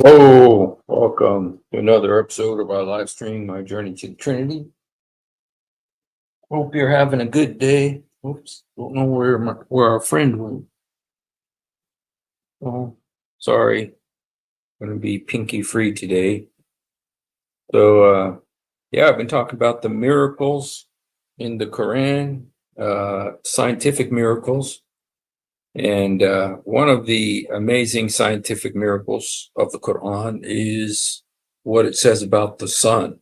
Oh, welcome to another episode of our live stream, My Journey to the Trinity. Hope you're having a good day. Oops, don't know where our friend went. Oh, sorry. Going to be pinky free today. So, yeah, I've been talking about the miracles in the Quran, scientific miracles. And one of the amazing scientific miracles of the Quran is what it says about the sun.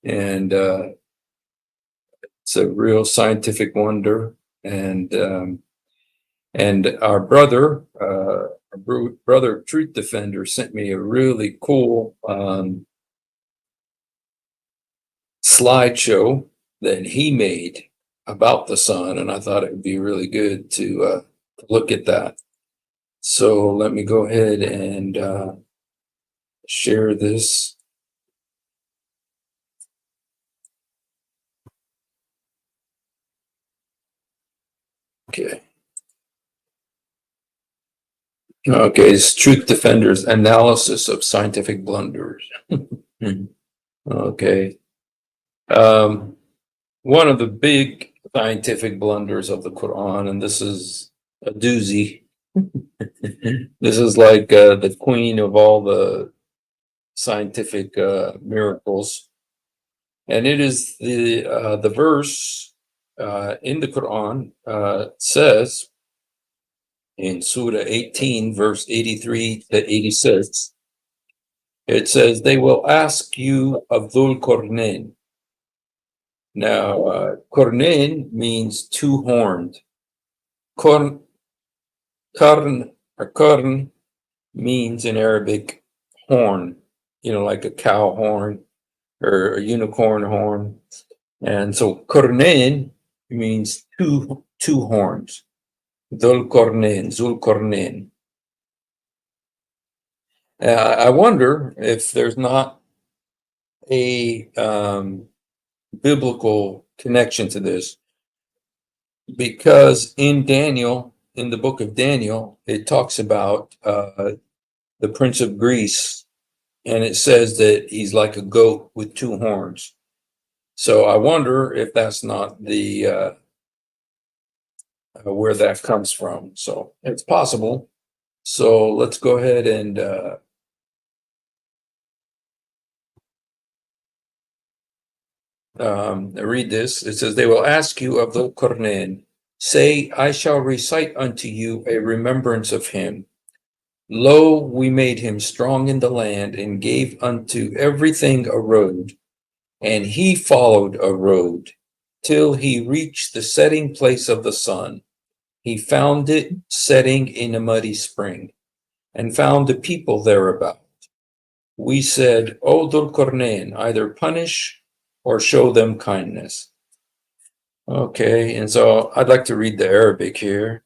And it's a real scientific wonder. And our brother Truth Defender sent me a really cool slideshow that he made about the sun, and I thought it would be really good to look at that. So let me go ahead and share this. Okay. Okay, it's Truth Defender's analysis of scientific blunders. Okay. One of the big scientific blunders of the Quran, and this is a doozy. This is like the queen of all the scientific miracles, and it is the verse in the Quran says in Surah 18, verse 83 to 86. It says, "They will ask you of Dhul Qarnayn." Now, Qarnayn means two-horned. Qarn means in Arabic horn, like a cow horn or a unicorn horn. And so Qarnayn means two horns. Dhul Qarnayn. I wonder if there's not a biblical connection to this, because in the book of Daniel, it talks about the Prince of Greece, and it says that he's like a goat with two horns. So I wonder if that's not the where that comes from. So it's possible. So let's go ahead and read this. It says, "They will ask you of Dhul Qarnayn. Say, I shall recite unto you a remembrance of him. Lo, we made him strong in the land and gave unto everything a road. And he followed a road till he reached the setting place of the sun. He found it setting in a muddy spring and found the people thereabout. We said, O Dhul Qarnayn, either punish or show them kindness." Okay, and so I'd like to read the Arabic here.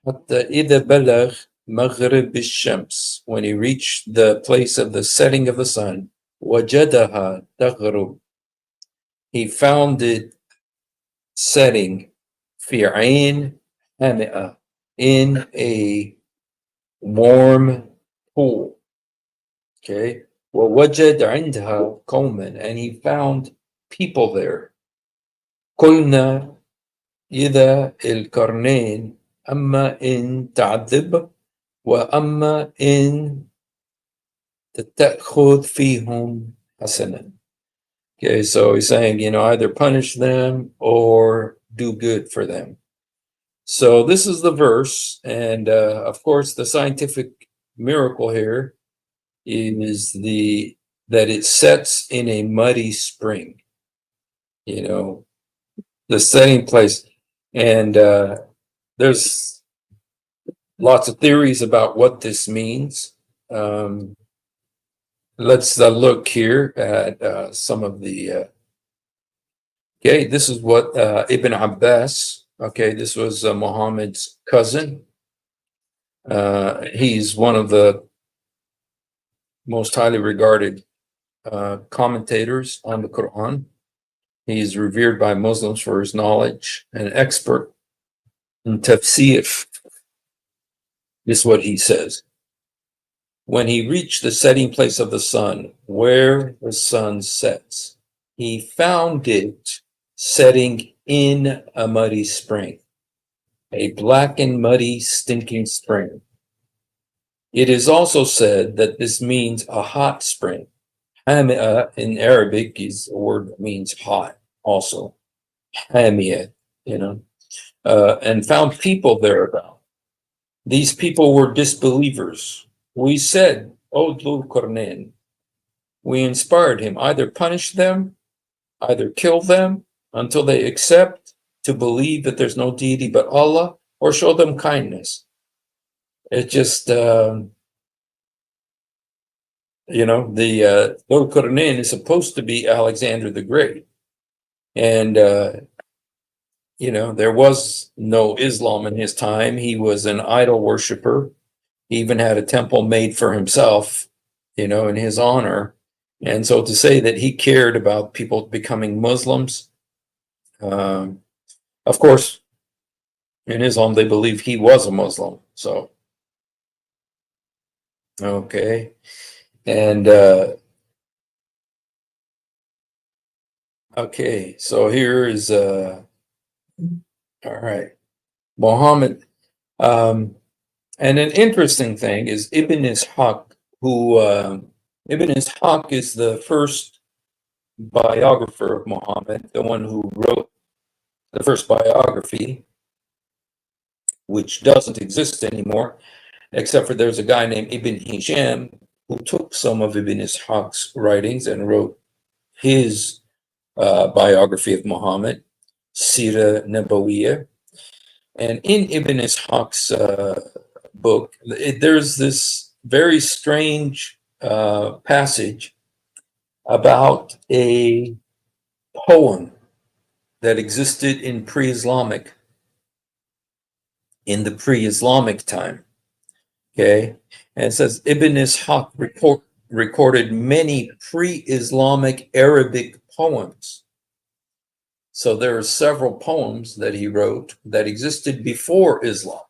حتى إذا بلغ مغرب الشمس, when he reached the place of the setting of the sun, وجدها تغرب, he found it setting في عين هامئة, in a warm pool. Okay, ووجد عندها قوما, and he found people there. قلنا إذا القرنين أما إن تعذب وأما إن تأخذ فيهم حسنا. Okay, so he's saying, either punish them or do good for them. So this is the verse, and of course the scientific miracle here is that it sets in a muddy spring, the setting place. And there's lots of theories about what this means. Let's look here at some of the okay, this is what Ibn Abbas, okay, this was Muhammad's cousin. He's one of the most highly regarded commentators on the Quran. He's revered by Muslims for his knowledge, an expert in tafsir. This is what he says. when he reached the setting place of the sun, where the sun sets, he found it setting in a muddy spring, a black and muddy, stinking spring. It is also said that this means a hot spring. Hamia in Arabic is a word that means hot also. Hamia, and found people thereabout. These people were disbelievers. We said, O Dhul Qarnayn, we inspired him, either punish them, either kill them until they accept to believe that there's no deity but Allah, or show them kindness. It just, the Dhul Qarnayn is supposed to be Alexander the Great. And, there was no Islam in his time. He was an idol worshiper. He even had a temple made for himself, in his honor. And so to say that he cared about people becoming Muslims, of course, in Islam, they believe he was a Muslim. So, okay. And, okay, so here is, all right, Muhammad. And an interesting thing is Ibn Ishaq, who Ibn Ishaq is the first biographer of Muhammad, the one who wrote the first biography, which doesn't exist anymore, except for there's a guy named Ibn Hisham who took some of Ibn Ishaq's writings and wrote his biography of Muhammad, Sirah Nabawiyah. And in Ibn Ishaq's book, there's this very strange passage about a poem that existed in the pre-Islamic time. Okay, and it says Ibn Ishaq recorded many pre-Islamic Arabic poems. So there are several poems that he wrote that existed before Islam,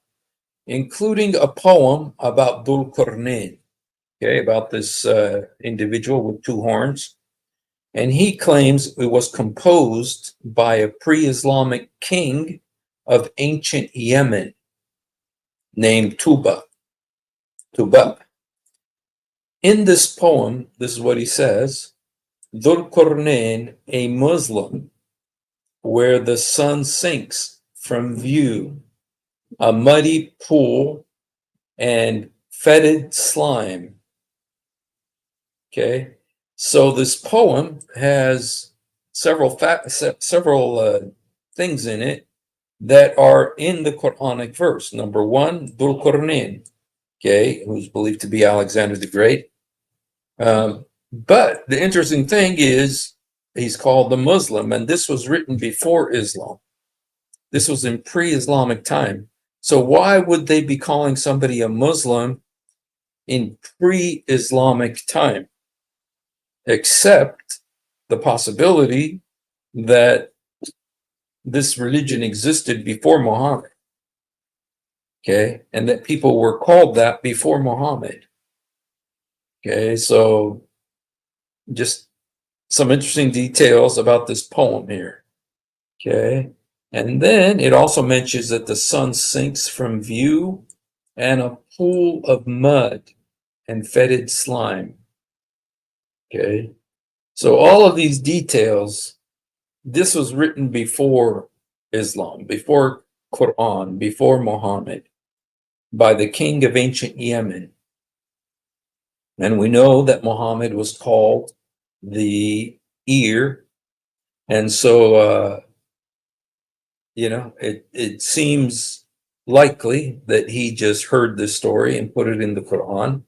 including a poem about Dhul Qarnayn, okay, about this individual with two horns. And he claims it was composed by a pre-Islamic king of ancient Yemen named Tuba. In this poem, this is what he says: Dhul Qarnayn, a Muslim, where the sun sinks from view, a muddy pool and fetid slime. Okay, so this poem has several things in it that are in the Quranic verse. Number one, Dhul Qarnayn, okay, who's believed to be Alexander the Great. But the interesting thing is he's called the Muslim, and this was written before Islam. This was in pre-Islamic time. So why would they be calling somebody a Muslim in pre-Islamic time? Except the possibility that this religion existed before Muhammad. Okay, and that people were called that before Muhammad. Okay, so just some interesting details about this poem here. Okay, and then it also mentions that the sun sinks from view and a pool of mud and fetid slime. Okay, so all of these details, this was written before Islam, before Quran, before Muhammad, by the king of ancient Yemen. And we know that Muhammad was called the ear. And so, it seems likely that he just heard this story and put it in the Quran,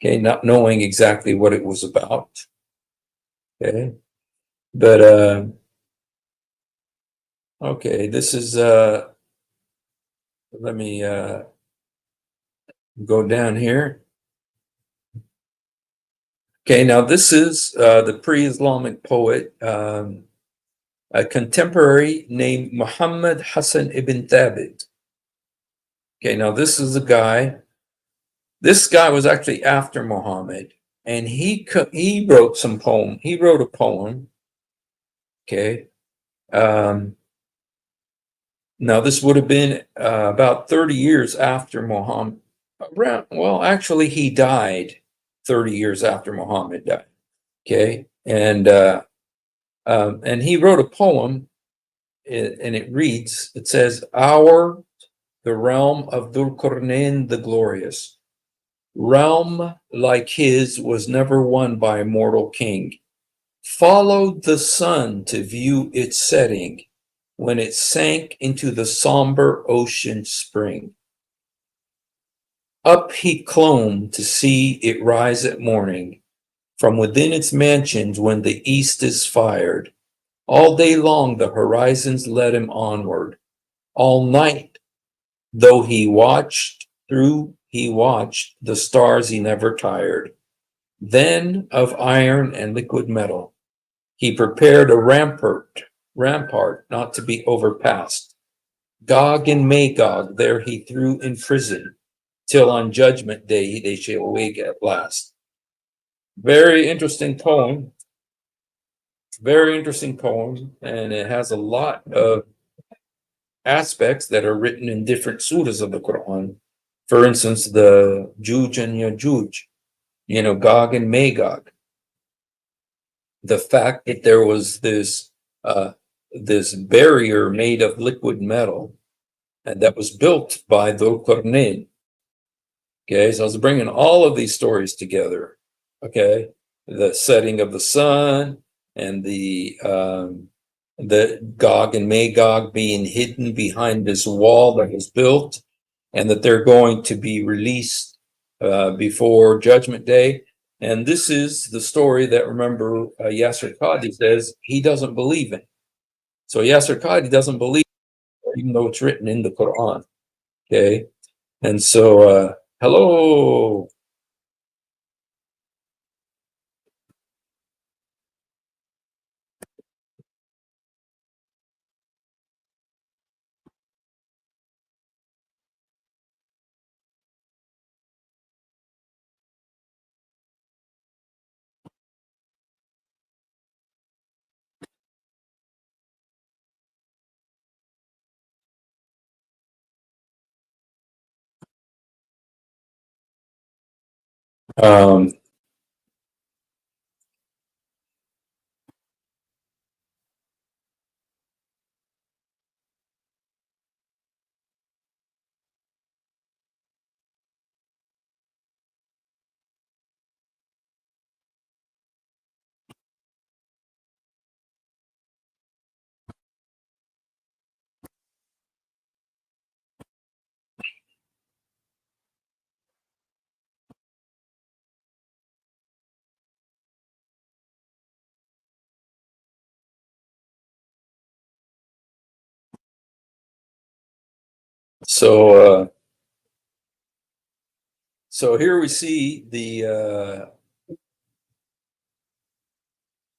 okay, not knowing exactly what it was about. Okay, but okay, this is let me go down here. Okay, now this is the pre-Islamic poet, a contemporary named Muhammad Hassan ibn Thabit. Okay, now this is a guy This guy was actually after Muhammad, and he wrote some poem. He wrote a poem. Okay. Now this would have been about 30 years after Muhammad. Well, actually, he died 30 years after Muhammad died. Okay, and he wrote a poem, and it reads. It says, the realm of Dhul-Qarnayn the Glorious. Realm like his was never won by a mortal king. Followed the sun to view its setting, when it sank into the somber ocean spring. Up he clomb to see it rise at morning, from within its mansions when the east is fired. All day long the horizons led him onward. All night, though he watched, the stars he never tired. Then of iron and liquid metal, he prepared a rampart not to be overpassed. Gog and Magog there he threw in prison, till on judgment day they shall awake at last. Very interesting poem. Very interesting poem, and it has a lot of aspects that are written in different surahs of the Quran. For instance, the Juj and Yajuj, Gog and Magog. The fact that there was this barrier made of liquid metal, and that was built by Dhul-Qarnayn. Okay, so I was bringing all of these stories together. Okay, the setting of the sun, and the Gog and Magog being hidden behind this wall that was built, and that they're going to be released before Judgment Day. And this is the story that, remember, Yasser Qadi says he doesn't believe in. So Yasser Qadi doesn't believe, even though it's written in the Quran. Okay, and so hello. Um, so here we see the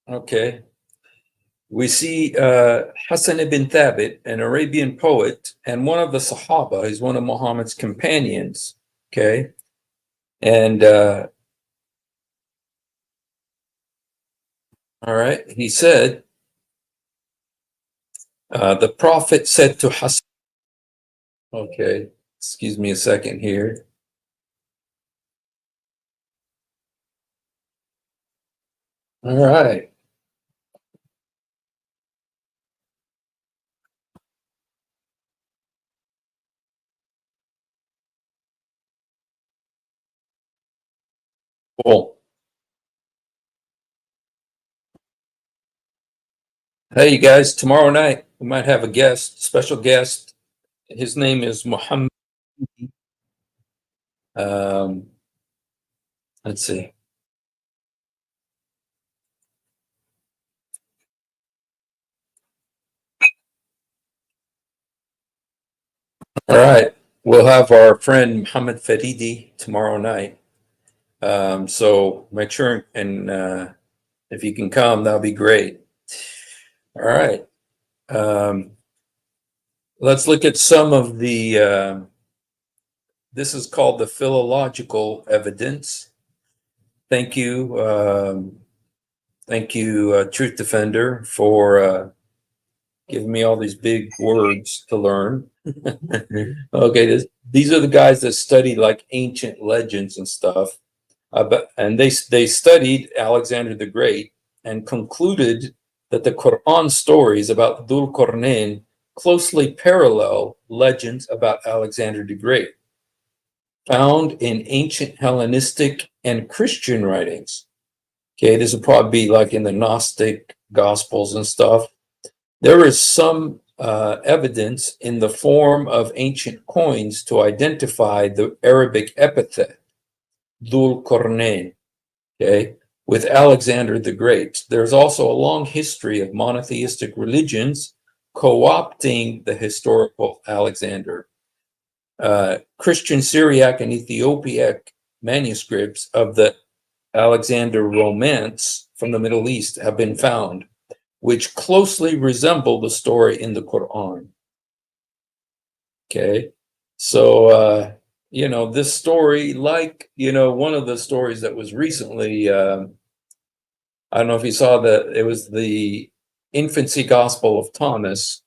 okay. We see Hassan ibn Thabit, an Arabian poet, and one of the Sahaba. He's one of Muhammad's companions. Okay, and all right, he said, the Prophet said to Hassan. Okay, excuse me a second here. All right. Cool. Hey, you guys, tomorrow night we might have a guest, special guest. His name is Muhammad. Um, let's see. All right. We'll have our friend Muhammad Faridi tomorrow night. So make sure, and if you can come, that'll be great. All right. Let's look at some of the this is called the philological evidence. Thank you. Thank you, Truth Defender, for giving me all these big words to learn. Okay, these are the guys that study like ancient legends and stuff. And they studied Alexander the Great and concluded that the Quran stories about Dhul Qarnayn closely parallel legends about Alexander the Great, found in ancient Hellenistic and Christian writings. Okay, this would probably be like in the Gnostic Gospels and stuff. There is some evidence in the form of ancient coins to identify the Arabic epithet, Dhul Qarnayn, okay, with Alexander the Great. There's also a long history of monotheistic religions co-opting the historical Alexander. Christian Syriac and Ethiopiac manuscripts of the Alexander Romance from the Middle East have been found, which closely resemble the story in the Quran. Okay, so this story, like one of the stories that was recently, I don't know if you saw that, it was the Infancy Gospel of Thomas.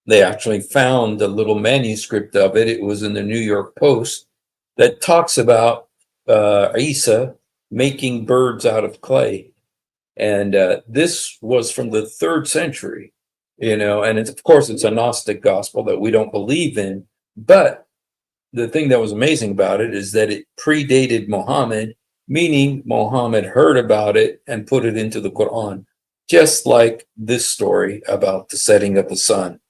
They actually found a little manuscript of it. It was in the New York Post that talks about Isa making birds out of clay. And this was from the 3rd century, and of course it's a Gnostic gospel that we don't believe in. But the thing that was amazing about it is that it predated Muhammad, meaning Muhammad heard about it and put it into the Quran, just like this story about the setting of the sun,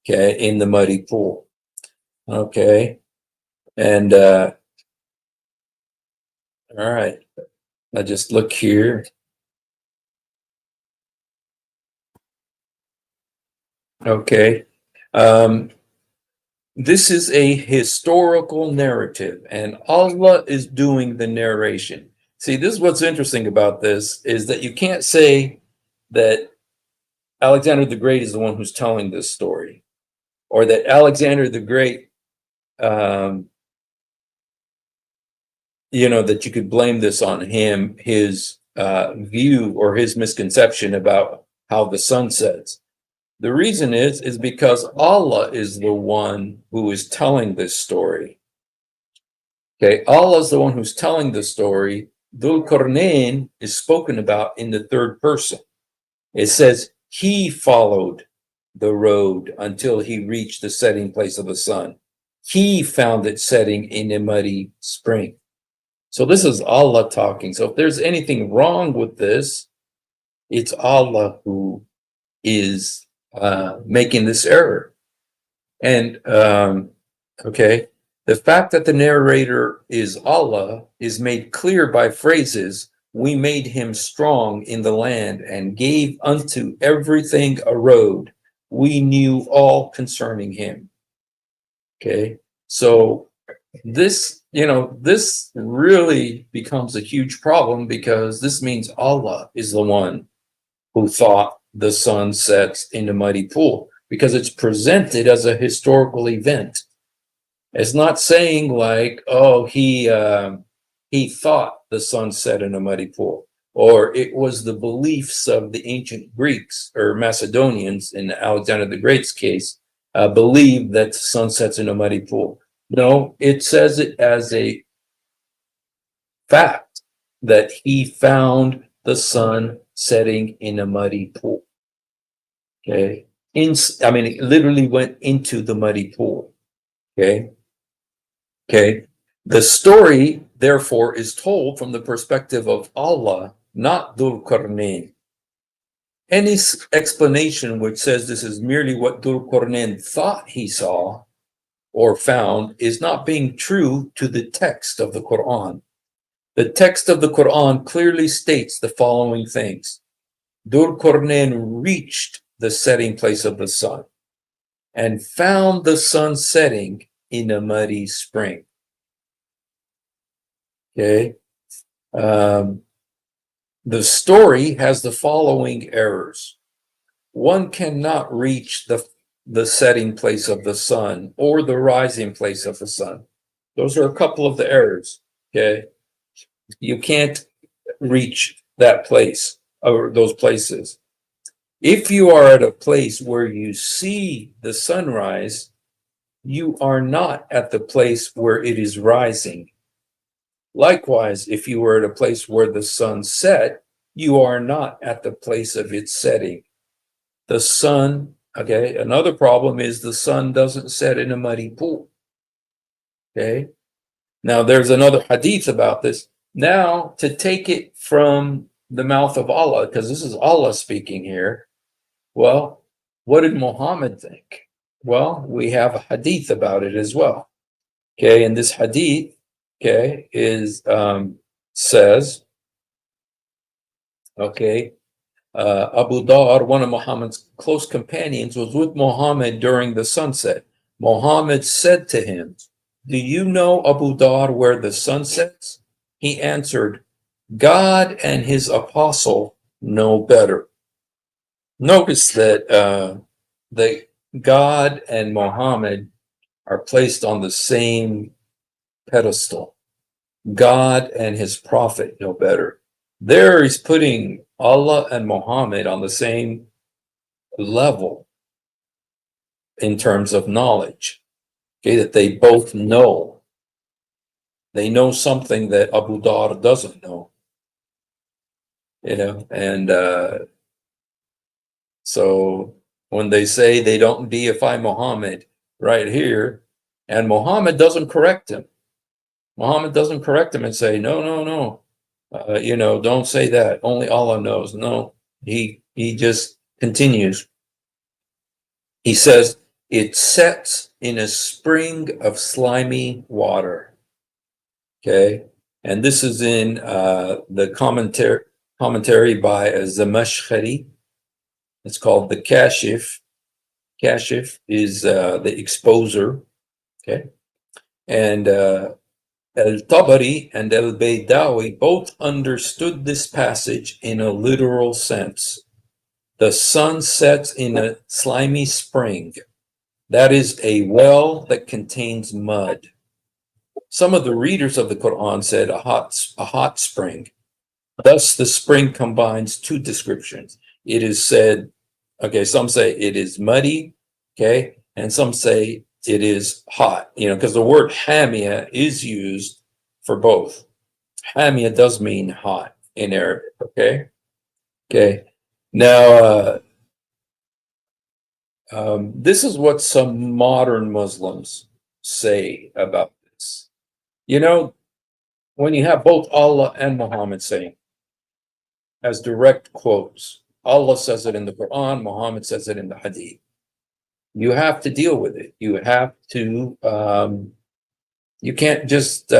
okay, in the muddy pool. Okay. And all right, I just look here. Okay. This is a historical narrative, and Allah is doing the narration. See, this is what's interesting about this, is that you can't say that Alexander the Great is the one who's telling this story, or that Alexander the Great, that you could blame this on him, his view or his misconception about how the sun sets. The reason is because Allah is the one who is telling this story. Okay, Allah is the one who's telling the story. Dhul Qarnayn is spoken about in the 3rd person. It says he followed the road until he reached the setting place of the sun. He found it setting in a muddy spring. So this is Allah talking. So if there's anything wrong with this, it's Allah who is making this error. And okay, the fact that the narrator is Allah is made clear by phrases, we made him strong in the land and gave unto everything a road. We knew all concerning him. Okay, so this really becomes a huge problem, because this means Allah is the one who thought the sun sets in a muddy pool, because it's presented as a historical event. It's not saying like, oh, he thought the sun set in a muddy pool, or it was the beliefs of the ancient Greeks or Macedonians in Alexander the Great's case, believed that the sun sets in a muddy pool. No, it says it as a fact that he found the sun setting in a muddy pool. Okay, it literally went into the muddy pool. Okay. The story, therefore, is told from the perspective of Allah, not Dhul Qarnayn. Any explanation which says this is merely what Dhul Qarnayn thought he saw or found is not being true to the text of the Quran. The text of the Quran clearly states the following things. Dhul Qarnayn reached the setting place of the sun and found the sun setting in a muddy spring. Okay. The story has the following errors. One cannot reach the setting place of the sun or the rising place of the sun. Those are a couple of the errors. Okay. You can't reach that place or those places. If you are at a place where you see the sunrise, you are not at the place where it is rising. Likewise, if you were at a place where the sun set, you are not at the place of its setting. The sun, okay, another problem is the sun doesn't set in a muddy pool. Okay. Now there's another hadith about this. Now, to take it from the mouth of Allah, because this is Allah speaking here, well, what did Muhammad think? Well, we have a hadith about it as well. Okay, and this hadith, okay, is says, okay, Abu Dar, one of Muhammad's close companions, was with Muhammad during the sunset. Muhammad said to him, "Do you know, Abu Dar, where the sun sets?" He answered, "God and his apostle know better." Notice that God and Muhammad are placed on the same pedestal. God and his prophet know better. There he's putting Allah and Muhammad on the same level in terms of knowledge. Okay, that they both know. They know something that Abu Dar doesn't know. And so when they say they don't deify Muhammad right here, and Muhammad doesn't correct him. Muhammad doesn't correct him and say, no, don't say that. Only Allah knows. No, he just continues. He says, it sets in a spring of slimy water. Okay. And this is in the commentary by Zamashkhari. It's called the Kashif. Kashif is the exposer. Okay. And Al-Tabari and Al-Baydawi both understood this passage in a literal sense. The sun sets in a slimy spring. That is a well that contains mud. Some of the readers of the Quran said a hot spring. Thus, the spring combines two descriptions. It is said, okay, some say it is muddy, okay, and some say it is hot, because the word hamia is used for both. Hamia does mean hot in Arabic, okay? Okay. Now, this is what some modern Muslims say about this. When you have both Allah and Muhammad saying, as direct quotes, Allah says it in the Quran, Muhammad says it in the Hadith. You have to deal with it. You have to, you can't just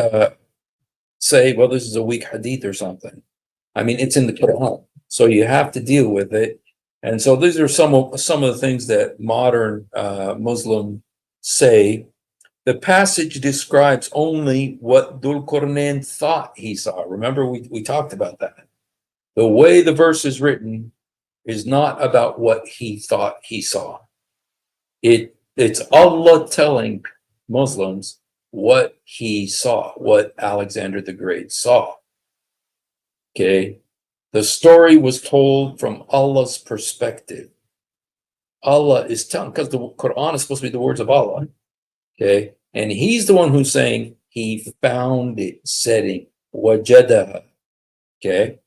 say, well, this is a weak Hadith or something. I mean, it's in the Quran, so you have to deal with it. And so these are some of the things that modern Muslims say. The passage describes only what Dhul Qarnayn thought he saw. Remember, we talked about that. The way the verse is written is not about what he thought he saw. It's Allah telling Muslims what he saw, what Alexander the Great saw. Okay. The story was told from Allah's perspective. Allah is telling, because the Quran is supposed to be the words of Allah. Okay. And he's the one who's saying he found it setting. Wajadaha. Okay.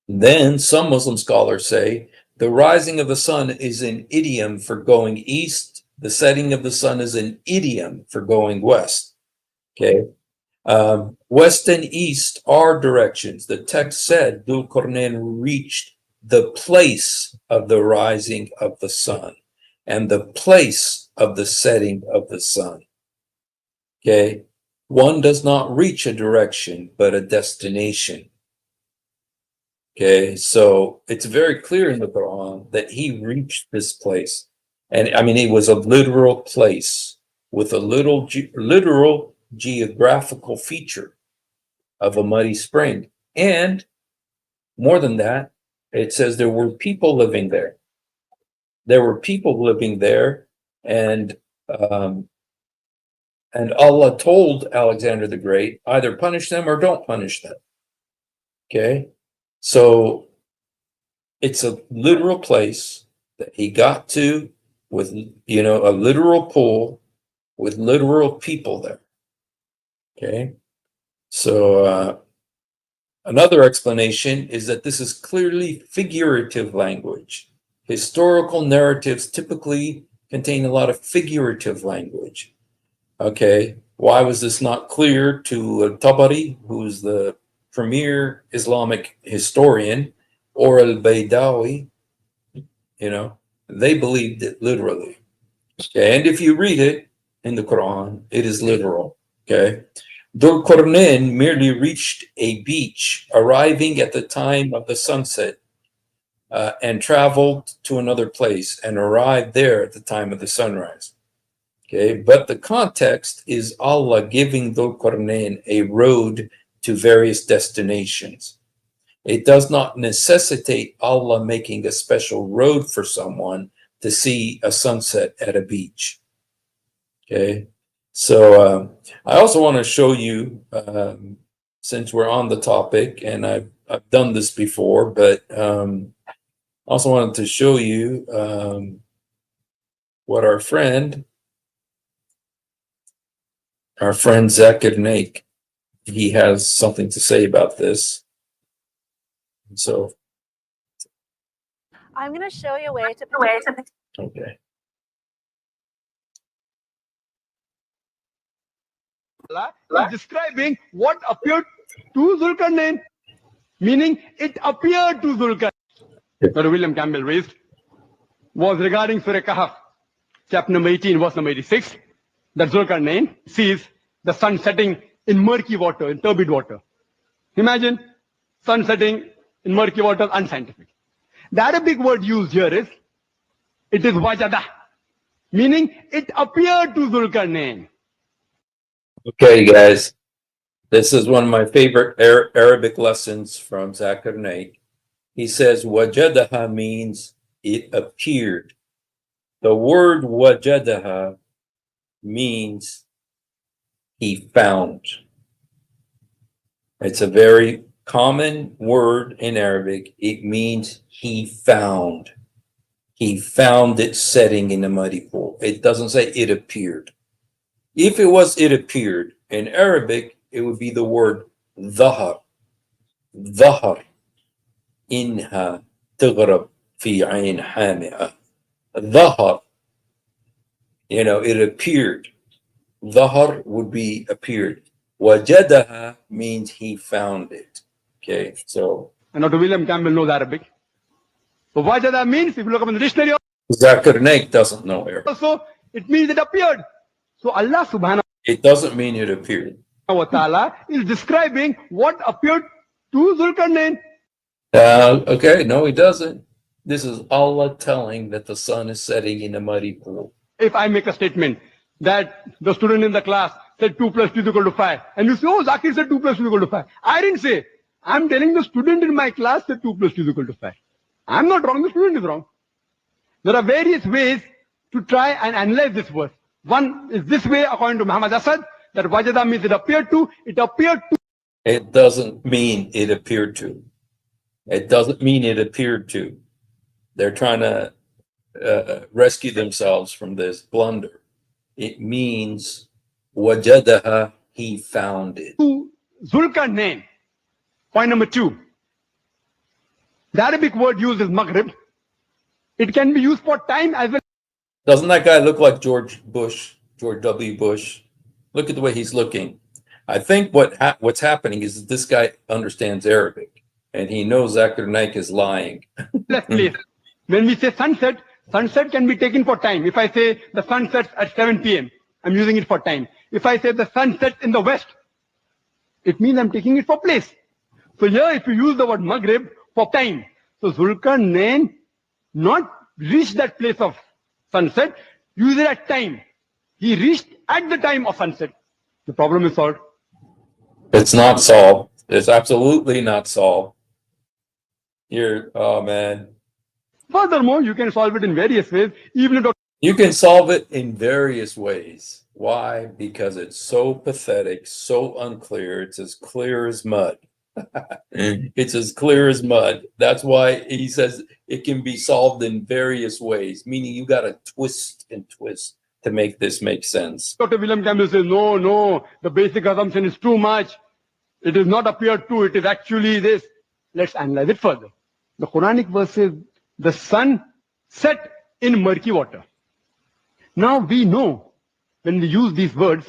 Then some Muslim scholars say the rising of the sun is an idiom for going east. The setting of the sun is an idiom for going west. Okay. West and east are directions. The text said Dhul Qarnayn reached the place of the rising of the sun and the place of the setting of the sun. Okay. One does not reach a direction, but a destination. Okay. So it's very clear in the Quran that he reached this place. And I mean, it was a literal place with a literal geographical feature of a muddy spring. And more than that, it says there were people living there. There were people living there, and And Allah told Alexander the Great, either punish them or don't punish them. Okay? So it's a literal place that he got to with, a literal pool with literal people there. Okay? So another explanation is that this is clearly figurative language. Historical narratives typically contain a lot of figurative language. Okay, why was this not clear to Tabari, who's the premier Islamic historian, or al-Baydawi? They believed it literally. Okay, and if you read it in the Quran, it is literal. Okay, Dhul Qarnayn merely reached a beach, arriving at the time of the sunset, and traveled to another place and arrived there at the time of the sunrise. Okay, but the context is Allah giving Dhul Qarnayn a road to various destinations. It does not necessitate Allah making a special road for someone to see a sunset at a beach. Okay, so I also want to show you, since we're on the topic, and I've done this before, but also wanted to show you what our friend Zakir Naik, he has something to say about this. So I'm going to show you a way to okay. Is describing what appeared to Zulkarnain, meaning it appeared to Zulkarnain. Dr. William Campbell raised was regarding Surah Kahf, chapter number 18, verse number 86, that Zulkarnain sees the sun setting in murky water, in turbid water. Imagine sun setting in murky water, unscientific. The Arabic word used here is, it is wajada, meaning it appeared to Zulkarnain. Okay, guys, this is one of my favorite Arabic lessons from Zakir Naik. He says, wajadaha means it appeared. The word wajadaha means he found. It's a very common word in Arabic. It means he found. He found it setting in a muddy pool. It doesn't say it appeared. If it was it appeared, in Arabic, it would be the word dhahar. Dhahar. Inha taghrab fi ayn hami'a. Dhahar. It appeared. Dhahar would be appeared. Wajadaha means he found it. Okay, so. And Dr. William Campbell knows Arabic. So wajada means, if you look up in the dictionary, Zakir Naik doesn't know Arabic. Also, it means it appeared. So Allah subhanahu It doesn't mean it appeared. wa ta'ala is describing what appeared to Zulkarnain. Okay, no, he doesn't. This is Allah telling that the sun is setting in a muddy pool. If I make a statement that the student in the class said 2 plus 2 is equal to 5, and you say, oh, Zakir said 2 plus 2 is equal to 5. I didn't say. I'm telling the student in my class that 2 plus 2 is equal to 5. I'm not wrong, the student is wrong. There are various ways to try and analyze this verse. One is this way, according to Muhammad Asad, that wajada means it appeared to. It doesn't mean it appeared to. It doesn't mean it appeared to. They're trying to rescue themselves from this blunder. It means wajadaha, he found it. To Zulkarnain. Point number 2. The Arabic word used is maghrib. It can be used for time as well. Doesn't that guy look like George W. Bush? Look at the way he's looking. I think what's happening is that this guy understands Arabic, and he knows Zakir Naik is lying. Place. When we say sunset, sunset can be taken for time. If I say the sun sets at 7 p.m., I'm using it for time. If I say the sun sets in the west, it means I'm taking it for place. So here, if you use the word maghrib for time, so Zulkarnain not reached that place of sunset, use it at time. He reached at the time of sunset. The problem is solved. It's not solved. It's absolutely not solved. Oh man. Furthermore, you can solve it in various ways. Even if you can solve it in various ways. Why? Because it's so pathetic, so unclear. It's as clear as mud. It's as clear as mud. That's why he says it can be solved in various ways, meaning you got to twist and twist to make this make sense. Dr. William Campbell says, no, the basic assumption is too much. It is not appeared to, it is actually this. Let's analyze it further. The Quranic verse says, the sun set in murky water. Now we know when we use these words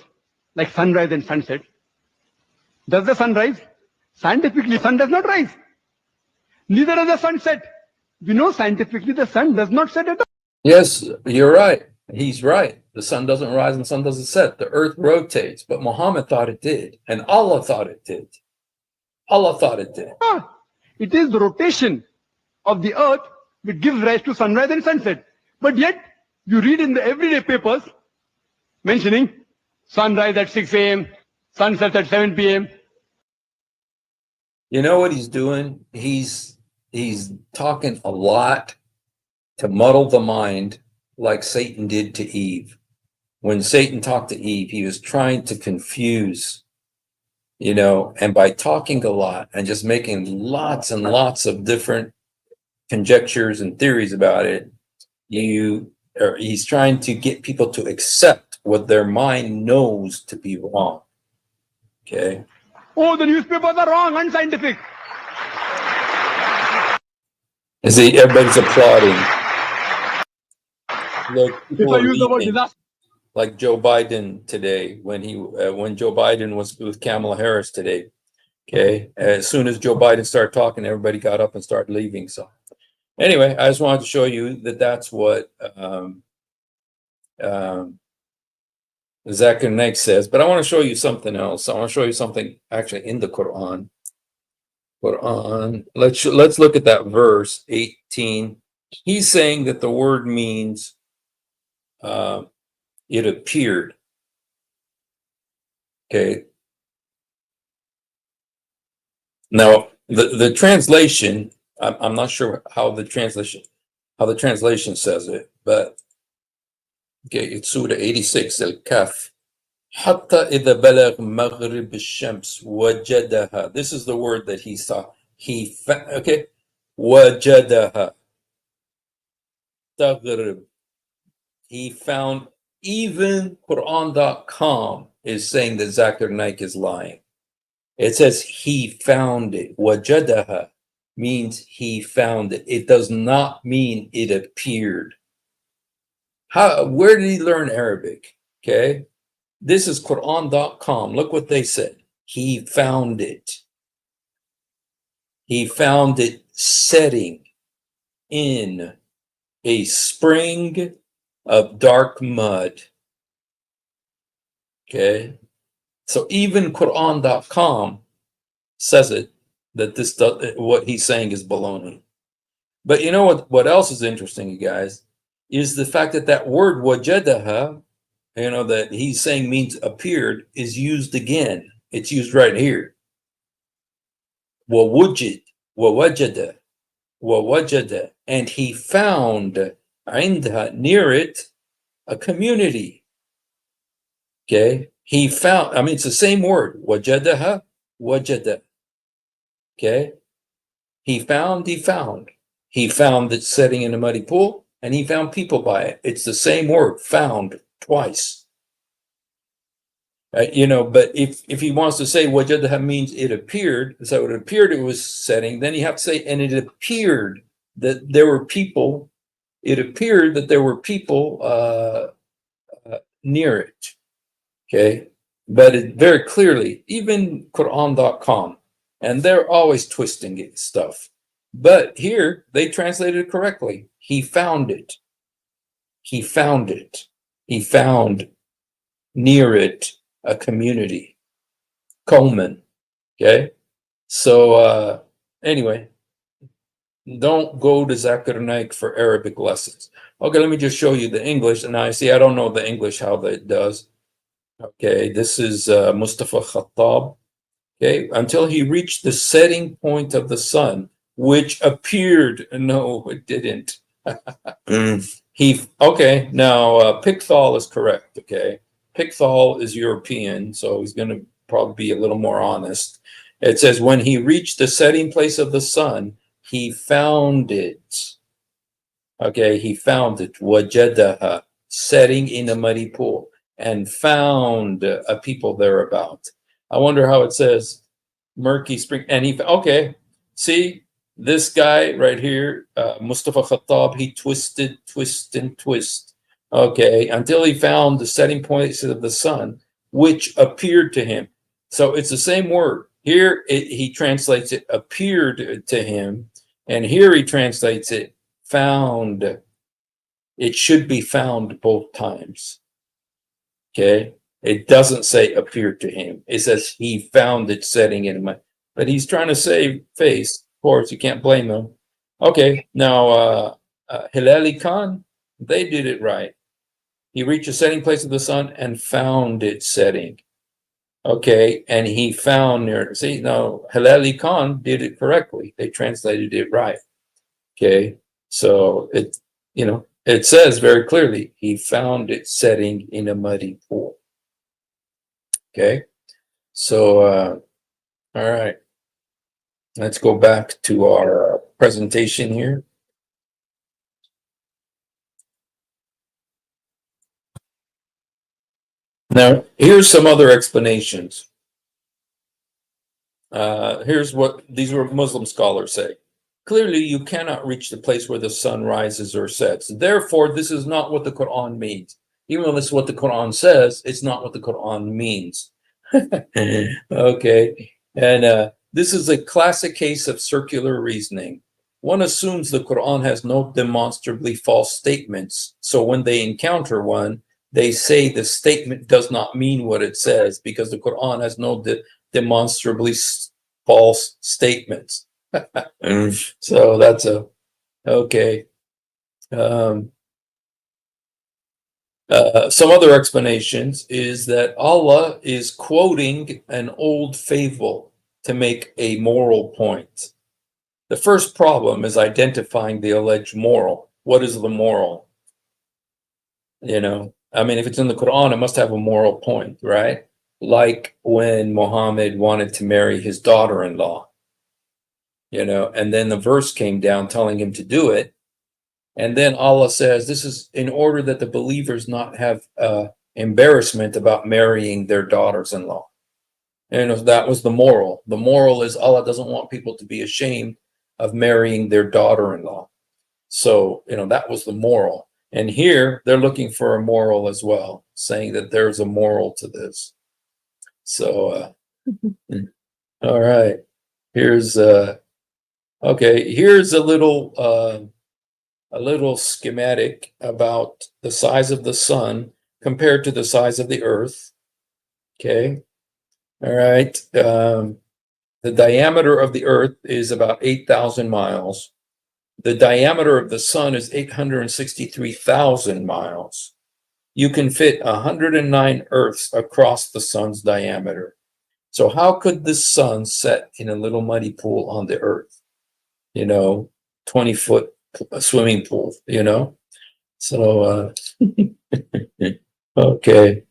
like sunrise and sunset, does the sun rise? Scientifically, sun does not rise. Neither does the sun set. We know scientifically the sun does not set at all. Yes, you're right. He's right. The sun doesn't rise and the sun doesn't set. The earth rotates, but Muhammad thought it did, and Allah thought it did. Allah thought it did. It is the rotation of the earth which gives rise to sunrise and sunset. But yet, you read in the everyday papers mentioning sunrise at 6 a.m., sunset at 7 p.m. You know what he's doing? He's talking a lot to muddle the mind, like Satan did to Eve. When Satan talked to Eve, he was trying to confuse, and by talking a lot and just making lots and lots of different conjectures and theories about it, he's trying to get people to accept what their mind knows to be wrong. Okay. Oh, the newspapers are wrong, unscientific. See, everybody's applauding. Look, If I use the word disaster, like Joe Biden today, when Joe Biden was with Kamala Harris today. Okay, as soon as Joe Biden started talking, everybody got up and started leaving. So, anyway, I just wanted to show you that that's what Zakir Naik says. But I want to show you something else. I want to show you something actually in the Quran. Let's look at that verse 18. He's saying that the word means it appeared. Okay. Now the translation, I'm not sure how the translation says it, but okay, it's Surah 86 Al-Kahf. حتى إذا بلغ مغرب الشمس وجدها. This is the word that he saw. Okay, وجدها تغرب. He found. Even Quran.com is saying that Zakir Naik is lying. It says he found it. Wajadaha means he found it. It does not mean it appeared. Where did he learn Arabic? Okay. This is Quran.com. Look what they said. He found it. He found it setting in a spring of dark mud. Okay. So even Quran.com says it, that what he's saying is baloney. But you know what else is interesting, you guys, is the fact that word wajadaha, that he's saying means appeared, is used again. It's used right here. Wawujid, wawajada, wawajada, and he found عندها, near it, a community. Okay, he found. It's the same word. Wajadaha, wajada. Okay, he found. He found it setting in a muddy pool, and he found people by it. It's the same word, found, twice. But if he wants to say wajadaha means it appeared, so it appeared it was setting, then you have to say, and it appeared that there were people. It appeared that there were people near it. Okay, but it very clearly, even Quran.com, and they're always twisting it stuff. But here they translated it correctly. He found it. He found it. He found near it a community. Coleman. Okay, so anyway. Don't go to Zakir Naik for Arabic lessons. Okay, let me just show you the English. And I don't know the English, how that does. Okay, this is Mustafa Khattab. Okay, until he reached the setting point of the sun, which appeared. No, it didn't. Okay, now Pickthall is correct. Okay, Pickthall is European, so he's going to probably be a little more honest. It says, when he reached the setting place of the sun, he found it. Okay, he found it. Wajadaha, setting in a muddy pool, and found a people thereabout. I wonder how it says murky spring. And he, okay, see this guy right here, Mustafa Khattab, he twisted, twist, and twist. Okay, until he found the setting place of the sun, which appeared to him. So it's the same word. Here he translates it appeared to him, and here he translates it found. It should be found both times. Okay, it doesn't say appeared to him. It says he found it setting in my. But he's trying to save face. Of course, you can't blame him. Okay, now Hilali Khan, they did it right. He reached the setting place of the sun and found it setting. Okay, and he found near. See, now Hilali Khan did it correctly. They translated it right. Okay, so it, you know, it says very clearly he found it setting in a muddy pool. Okay, so all right, let's go back to our presentation here. Now, here's some other explanations. Here's what these were Muslim scholars say. Clearly, you cannot reach the place where the sun rises or sets. Therefore, this is not what the Quran means. Even though this is what the Quran says, it's not what the Quran means. Okay, and this is a classic case of circular reasoning. One assumes the Quran has no demonstrably false statements, so when they encounter one, they say the statement does not mean what it says because the Quran has no demonstrably false statements. So that's a okay. Some other explanations is that Allah is quoting an old fable to make a moral point. The first problem is identifying the alleged moral. What is the moral? You know, I mean, if it's in the Quran, it must have a moral point, right? Like when Muhammad wanted to marry his daughter-in-law, you know, and then the verse came down telling him to do it. And then Allah says, this is in order that the believers not have embarrassment about marrying their daughters-in-law. And that was the moral. The moral is Allah doesn't want people to be ashamed of marrying their daughter-in-law. So, you know, that was the moral. And here they're looking for a moral as well, saying that there's a moral to this. So, all right, here's okay, here's a little schematic about the size of the sun compared to the size of the earth. Okay, all right, the diameter of the earth is about 8,000 miles. The diameter of the sun is 863,000 miles. You can fit 109 Earths across the sun's diameter. So how could the sun set in a little muddy pool on the Earth? You know, 20-foot swimming pool, you know? So, okay.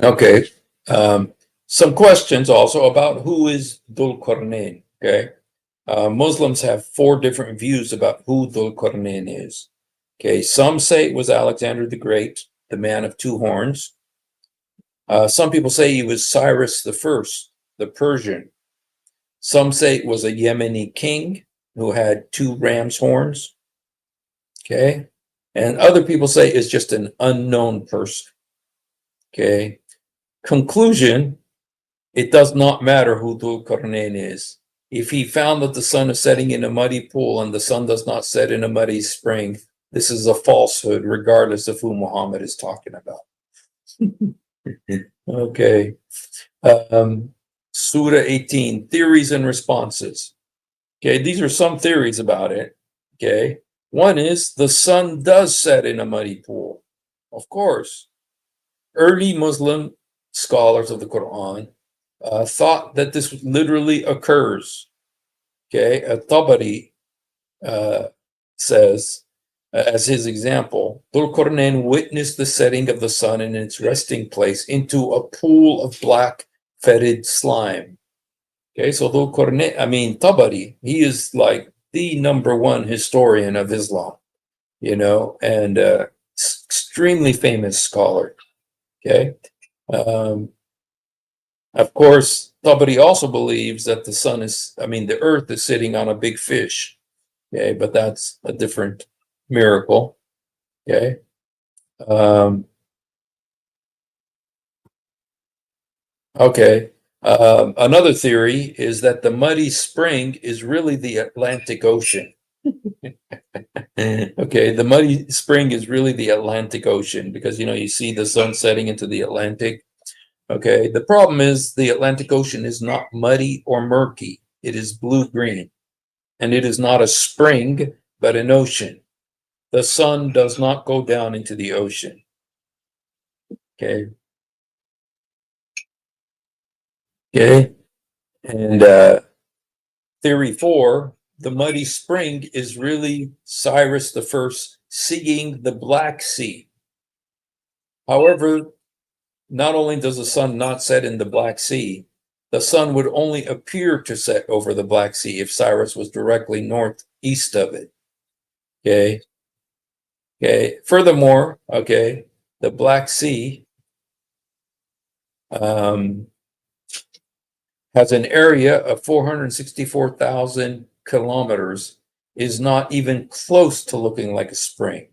Okay. Some questions also about who is Dhul Qarnayn, okay? Muslims have 4 different views about who Dhul Qarnayn is. Okay, some say it was Alexander the Great, the man of 2 horns. Some people say he was Cyrus the First, the Persian. Some say it was a Yemeni king who had 2 ram's horns. Okay, and other people say it's just an unknown person. Okay, conclusion, it does not matter who Dhul Qarnayn is. If he found that the sun is setting in a muddy pool and the sun does not set in a muddy spring, this is a falsehood, regardless of who Muhammad is talking about. Okay. Surah 18, theories and responses. Okay, these are some theories about it. Okay. One is the sun does set in a muddy pool. Of course. Early Muslim scholars of the Quran thought that this literally occurs. Okay, Tabari says as his example, Dhul Qarnayn witnessed the setting of the sun in its resting place into a pool of black fetid slime. Okay, so Dhul Qarnayn, Tabari, he is like the #1 historian of Islam, and extremely famous scholar. Okay. Of course, Tabari also believes that the earth is sitting on a big fish. Okay, but that's a different miracle. Okay. Another theory is that the muddy spring is really the Atlantic Ocean. Okay, the muddy spring is really the Atlantic Ocean because you see the sun setting into the Atlantic. Okay, the problem is the Atlantic Ocean is not muddy or murky. It is blue-green, and it is not a spring, but an ocean. The sun does not go down into the ocean. Okay. Okay. And theory 4, the muddy spring is really Cyrus I seeing the Black Sea. However, not only does the sun not set in the Black Sea, the sun would only appear to set over the Black Sea if Cyrus was directly northeast of it. Okay. Okay. Furthermore, okay, the Black Sea has an area of 464,000 kilometers, is not even close to looking like a spring.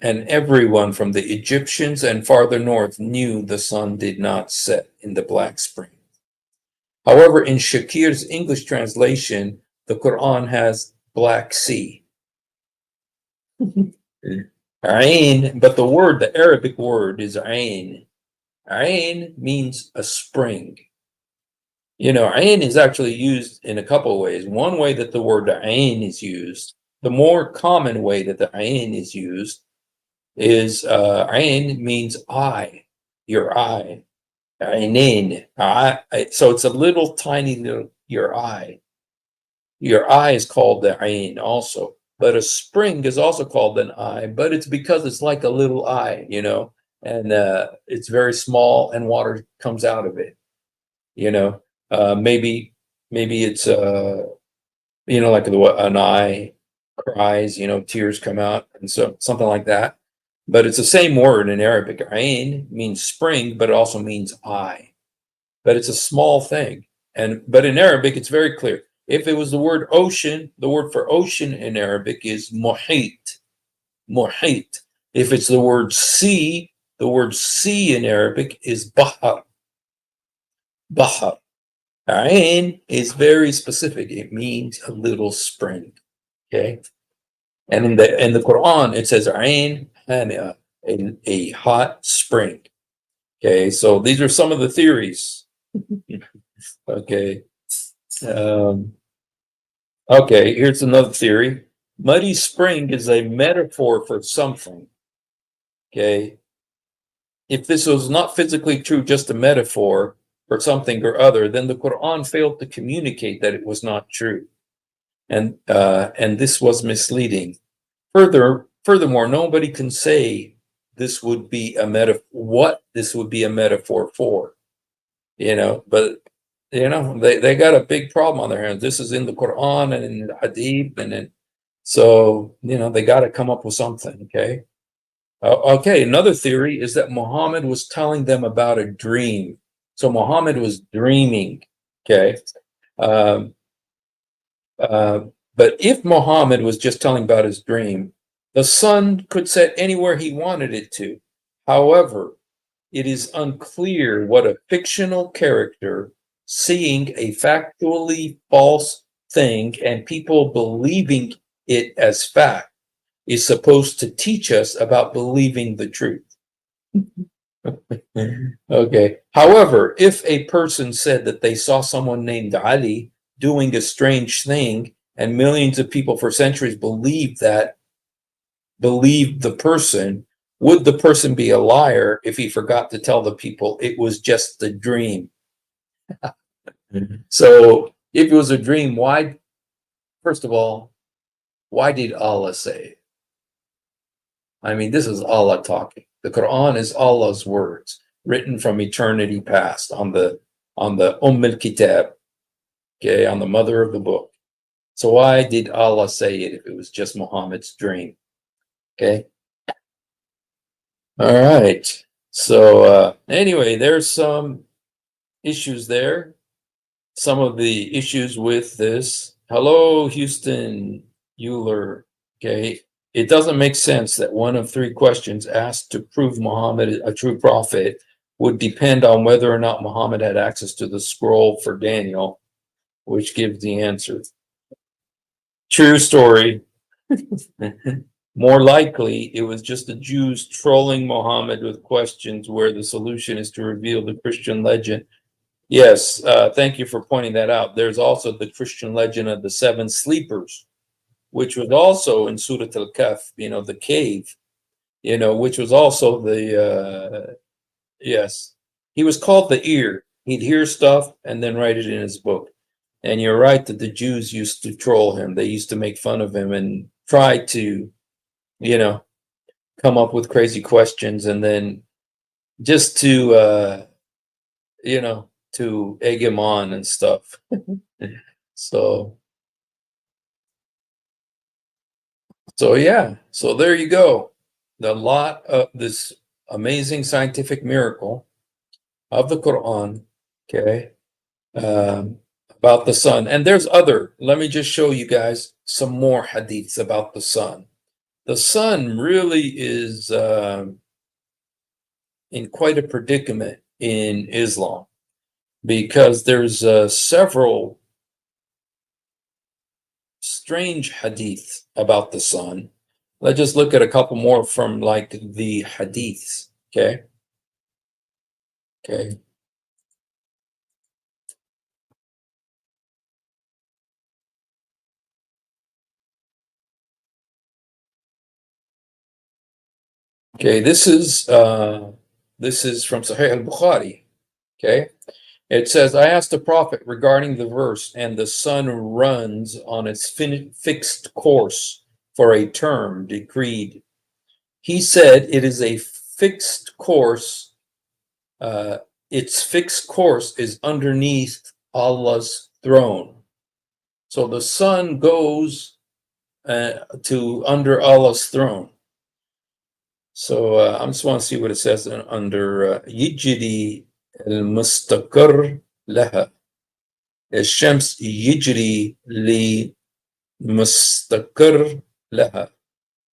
And everyone from the Egyptians and farther north knew the sun did not set in the Black Spring. However, in Shakir's English translation, the Quran has Black Sea. Ain, but the Arabic word is Ain. Ain means a spring. Ain is actually used in a couple of ways. One way that the word Ain is used, the more common way that the Ain is used, is Ain means eye, your eye. Ainin, so it's a little tiny little your eye. Your eye is called the Ain also, but a spring is also called an eye, but it's because it's like a little eye, and it's very small and water comes out of it. Maybe it's like an eye cries, tears come out, and so something like that. But it's the same word in Arabic. Ain means spring, but it also means eye. But it's a small thing. But in Arabic, it's very clear. If it was the word ocean, the word for ocean in Arabic is muhit. Muhit. If it's the word sea in Arabic is bahar. Bahar. Ain is very specific. It means a little spring. Okay. And in the Quran, it says Ain Hania, a hot spring. Okay, so these are some of the theories. Okay. Okay, here's another theory. Muddy spring is a metaphor for something. Okay. If this was not physically true, just a metaphor for something or other, then the Quran failed to communicate that it was not true. And this was misleading. Furthermore, nobody can say this would be a metaphor, what this would be a metaphor for, but they got a big problem on their hands. This is in the Quran and in the Hadith, so they got to come up with something. Okay. Okay. Another theory is that Muhammad was telling them about a dream. So Muhammad was dreaming. Okay. But if Muhammad was just telling about his dream, the sun could set anywhere he wanted it to. However, it is unclear what a fictional character seeing a factually false thing and people believing it as fact is supposed to teach us about believing the truth. Okay. However, if a person said that they saw someone named Ali doing a strange thing, and millions of people for centuries believed the person, would the person be a liar if he forgot to tell the people it was just a dream? So if it was a dream, why first of all, why did Allah say it? I mean, this is Allah talking. The Quran is Allah's words, written from eternity past on the al-Kitab, okay, on the mother of the book. So why did Allah say it if it was just Muhammad's dream? Okay. All right. So anyway, there's some issues there. Some of the issues with this. Hello, Houston Euler. Okay. It doesn't make sense that one of 3 questions asked to prove Muhammad a true prophet would depend on whether or not Muhammad had access to the scroll for Daniel, which gives the answer. True story. More likely, it was just the Jews trolling Muhammad with questions where the solution is to reveal the Christian legend. Yes, thank you for pointing that out. There's also the Christian legend of the 7 sleepers, which was also in Surah Al-Kahf, the cave, which was also the, yes. He was called the ear. He'd hear stuff and then write it in his book. And you're right that the Jews used to troll him. They used to make fun of him and try to, come up with crazy questions, and then just to, to egg him on and stuff. So yeah, so there you go. The lot of this amazing scientific miracle of the Quran, okay, about the sun. And there's let me just show you guys some more hadiths about the sun. The sun really is in quite a predicament in Islam, because there's several strange hadiths about the sun. Let's just look at a couple more from like the hadiths. Okay. This is from Sahih al-Bukhari. Okay. It says, I asked the Prophet regarding the verse, and the sun runs on its fixed course for a term decreed. He said it is a fixed course. Its fixed course is underneath Allah's throne. So the sun goes to under Allah's throne. So I just want to see what it says under Yijri al-Mustaqar laha. الشمس يجري لمستقر لها.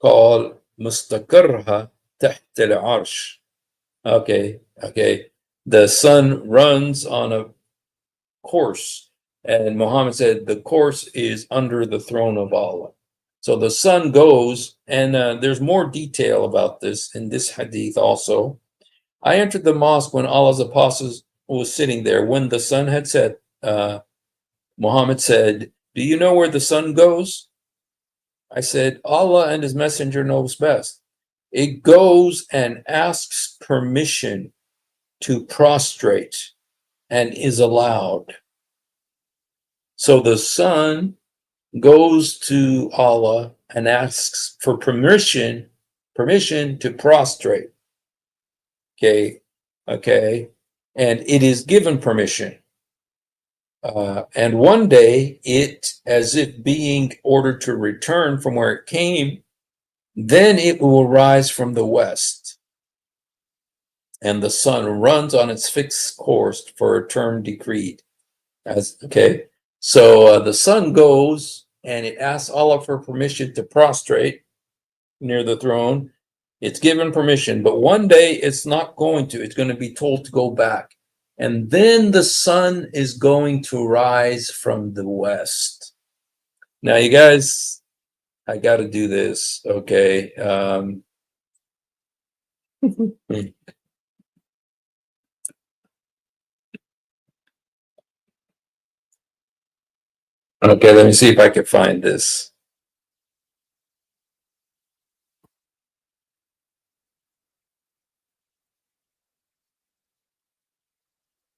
قال مستقرها تحت العرش. Okay. The sun runs on a course, and Muhammad said the course is under the throne of Allah. So the sun goes, and there's more detail about this in this hadith also. I entered the mosque when Allah's apostles was sitting there. When the sun had set, Muhammad said, do you know where the sun goes? I said, Allah and his messenger knows best. It goes and asks permission to prostrate and is allowed. So the sun goes to Allah and asks for permission to prostrate. Okay. And it is given permission. And one day, it, as if being ordered to return from where it came, then it will rise from the west. And the sun runs on its fixed course for a term decreed. So the sun goes and it asks Allah for permission to prostrate near the throne. It's given permission, but one day it's not going to. It's going to be told to go back. And then the sun is going to rise from the west. Now, you guys, I got to do this, okay? Okay, let me see if I can find this.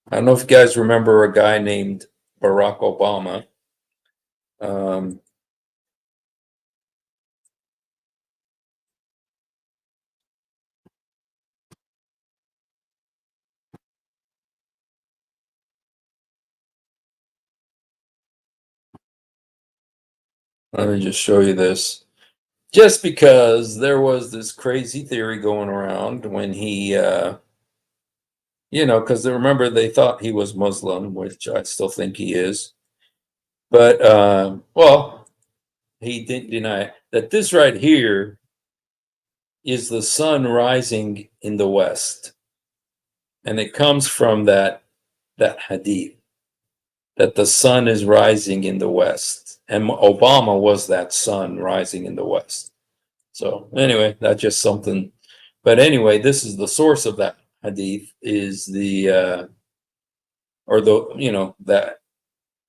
I don't know if you guys remember a guy named Barack Obama. Let me just show you this. Just because there was this crazy theory going around when he, because remember they thought he was Muslim, which I still think he is. But, well, he didn't deny that this right here is the sun rising in the west. And it comes from that hadith, that the sun is rising in the west. And Obama was that sun rising in the west. So anyway, that's just something. But anyway, this is the source of that hadith, is the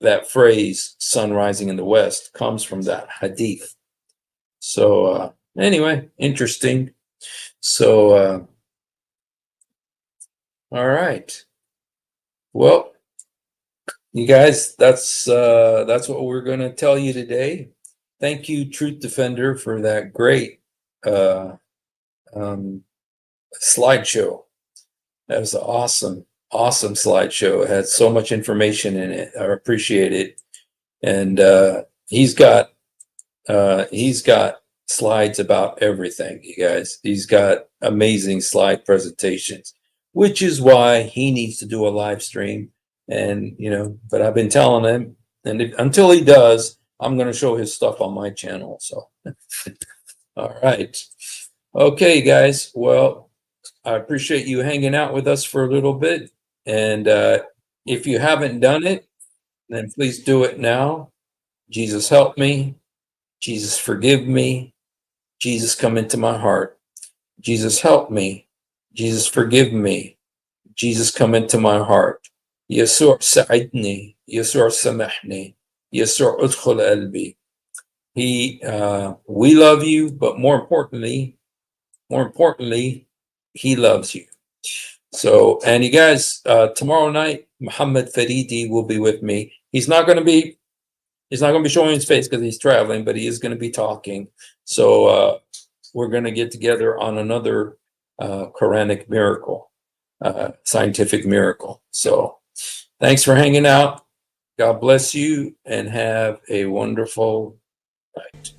that phrase, sun rising in the west, comes from that hadith. So anyway, interesting. So all right. Well, you guys, that's what we're going to tell you today. Thank you, Truth Defender, for that great slideshow. That was an awesome slideshow. It had so much information in it. I appreciate it. And he's got slides about everything, you guys. He's got amazing slide presentations, which is why he needs to do a live stream. And but I've been telling him, and until he does, I'm going to show his stuff on my channel. So all right. Okay, guys. Well, I appreciate you hanging out with us for a little bit. And if you haven't done it, then please do it now. Jesus, help me. Jesus, forgive me. Jesus, come into my heart. Jesus, help me. Jesus, forgive me. Jesus, come into my heart. Yesur sa'idni. Yesur samahni. Yesur udkhul qalbi. We love you, but more importantly, he loves you. So, and you guys, tomorrow night, Muhammad Faridi will be with me. He's not going to be showing his face because he's traveling, but he is going to be talking. So we're going to get together on another Quranic miracle, scientific miracle. So thanks for hanging out. God bless you and have a wonderful night.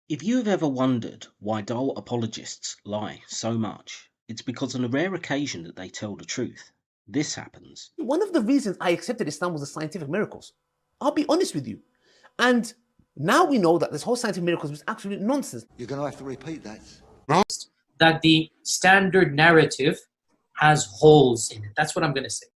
If you have ever wondered why dull apologists lie so much, it's because on a rare occasion that they tell the truth. This happens. One of the reasons I accepted Islam was the scientific miracles. I'll be honest with you. And now we know that this whole scientific miracles was absolute nonsense. You're going to have to repeat that. That the standard narrative has holes in it. That's what I'm going to say.